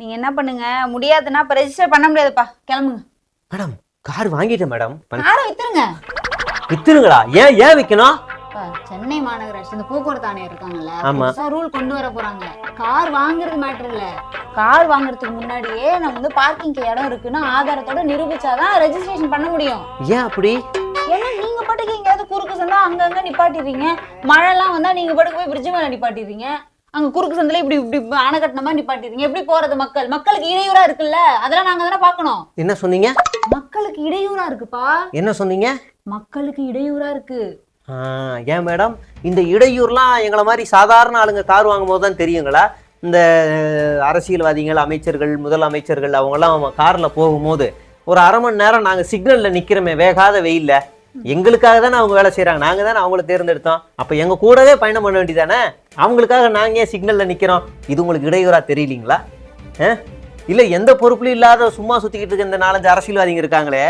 நீங்க என்ன பண்ணுங்க, முடியாதுன்னா இப்ப ரெஜிஸ்டர் பண்ண முடியாதுப்பா, கிளம்புங்க. மேடம் கார் வாங்கிட்டேன் மேடம். காரை வித்துருங்க. வித்துருங்களா? ஏன் விக்கணும்? சென்னை மாநகராட்சி இந்த போக்குவரத்து ஆணையர் இருக்காங்கல்ல, புதுசா ரூல் கொண்டு வர போறாங்க. கார் வாங்குறது மேட்டர் இல்ல, கார் வாங்குறதுக்கு முன்னாடியே நம்ம வந்து பார்க்கிங்க்கு இடம் இருக்குன்னு ஆதாரத்தோட நிரூபிச்சாதான் ரெஜிஸ்ட்ரேஷன் பண்ண முடியும். ஏன் அப்படி? ஏன்னா நீங்க பாட்டுக்கு எங்கேயாவது குறுக்கு சந்தா அங்கங்க நிப்பாட்டிடுறீங்க. மழைலாம் வந்தா நீங்க பாட்டுக்கு போய் பிரிட்ஜ் மேல நிப்பாட்டிடுறீங்க. அங்க குறுக்கு சந்தில இப்படி இப்படி அணை கட்டின மாதிரி நிப்பாட்டிடுறீங்க. எப்படி போறது? மக்களுக்கு இடையூறா இருக்குல்ல, அதெல்லாம் நாங்க தானே பாக்கணும். என்ன சொன்னீங்க? மக்களுக்கு இடையூறா இருக்குப்பா. என்ன சொன்னீங்க? மக்களுக்கு இடையூறா இருக்கு. ஏன் மேடம் இந்த இடையூறுலாம் எங்களை மாதிரி சாதாரண ஆளுங்க கார் வாங்கும் போது தான் தெரியுங்களா? இந்த அரசியல்வாதிகள், அமைச்சர்கள், முதலமைச்சர்கள் அவங்கெல்லாம் காரில் போகும்போது ஒரு அரை மணி நேரம் நாங்கள் சிக்னலில் நிற்கிறோமே வேகாத வெயில்ல, எங்களுக்காக தானே அவங்க வேலை செய்கிறாங்க, நாங்கள் தானே அவங்கள தேர்ந்தெடுத்தோம். அப்போ எங்கள் கூடவே பயணம் பண்ண வேண்டியதானே? அவங்களுக்காக நாங்கள் ஏன் சிக்னலில் நிற்கிறோம்? இது உங்களுக்கு இடையூறாக தெரியலீங்களா? இல்லை எந்த பொறுப்புலையும் இல்லாத சும்மா சுற்றிக்கிட்டு இருக்க இந்த 4-5 அரசியல்வாதிங்க இருக்காங்களே,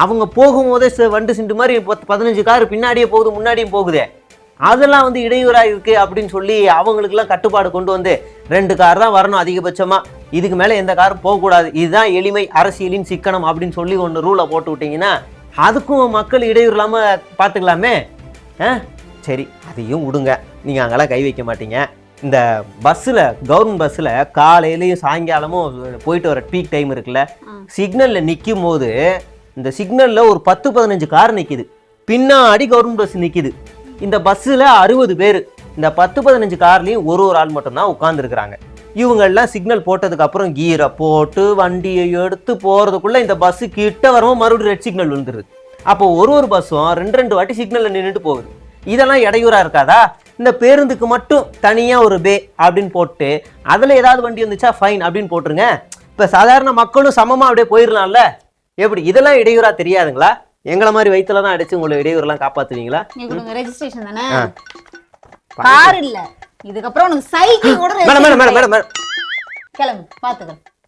அவங்க போகும்போதே வண்டு சிண்டு மாதிரி 10-15 கார் பின்னாடியே போகுது, முன்னாடியும் போகுதே, அதெல்லாம் வந்து இடையூறாக இருக்குது அப்படின்னு சொல்லி அவங்களுக்குலாம் கட்டுப்பாடு கொண்டு வந்து 2 கார் தான் வரணும் அதிகபட்சமாக, இதுக்கு மேலே எந்த காரும் போகக்கூடாது, இதுதான் எளிமை, அரசியலின் சிக்கனம் அப்படின்னு சொல்லி ஒன்று ரூலை போட்டு விட்டிங்கன்னா அதுக்கும் மக்கள் இடையூறு இல்லாமல் பார்த்துக்கலாமே. சரி அதையும் விடுங்க, நீங்கள் அங்கெல்லாம் கை வைக்க மாட்டீங்க. இந்த பஸ்ஸில், கவர்மெண்ட் பஸ்ஸில் காலையிலையும் சாயங்காலமும் போயிட்டு வர பீக் டைம் இருக்குல்ல, சிக்னலில் நிற்கும் போது இந்த சிக்னலில் ஒரு 10-15 கார் நிற்கிது, பின்னாடி கவர்மெண்ட் பஸ் நிற்கிது. இந்த பஸ்ஸில் 60 பேர், இந்த 10-15 கார்லேயும் ஒரு ஆள் மட்டும்தான் உட்காந்துருக்குறாங்க. இவங்கெல்லாம் சிக்னல் போட்டதுக்கு அப்புறம் கீரை போட்டு வண்டியை எடுத்து போகிறதுக்குள்ளே இந்த பஸ்ஸு கிட்ட வரவும் மறுபடியும் ரெட் சிக்னல் விழுந்துருது. அப்போ ஒரு பஸ்ஸும் 2 வாட்டி சிக்னலில் நின்றுட்டு போகுது. இதெல்லாம் இடையூறாக இருக்காதா? இந்த பேருந்துக்கு மட்டும் தனியாக ஒரு பே அப்படின்னு போட்டு அதில் ஏதாவது வண்டி வந்துச்சா ஃபைன் அப்படின்னு போட்டுருங்க. இப்போ சாதாரண மக்களும் சமமாக அப்படியே போயிடலாம்ல. எப்படி இதெல்லாம் இடையூறா தெரியாதுங்களா? எங்களை மாதிரி வயிற்றுல தான் அடிச்சு உங்களை இடையூறுலாம் காப்பாத்துவீங்களா? ரெஜிஸ்ட்ரேஷன் தானே, கார் இல்ல. இதுக்கப்புறம் உனக்கு சைக்கிள் கூட. மேடம் மேடம் மேடம் மேடம் கிளம்பு, பாத்துக்க.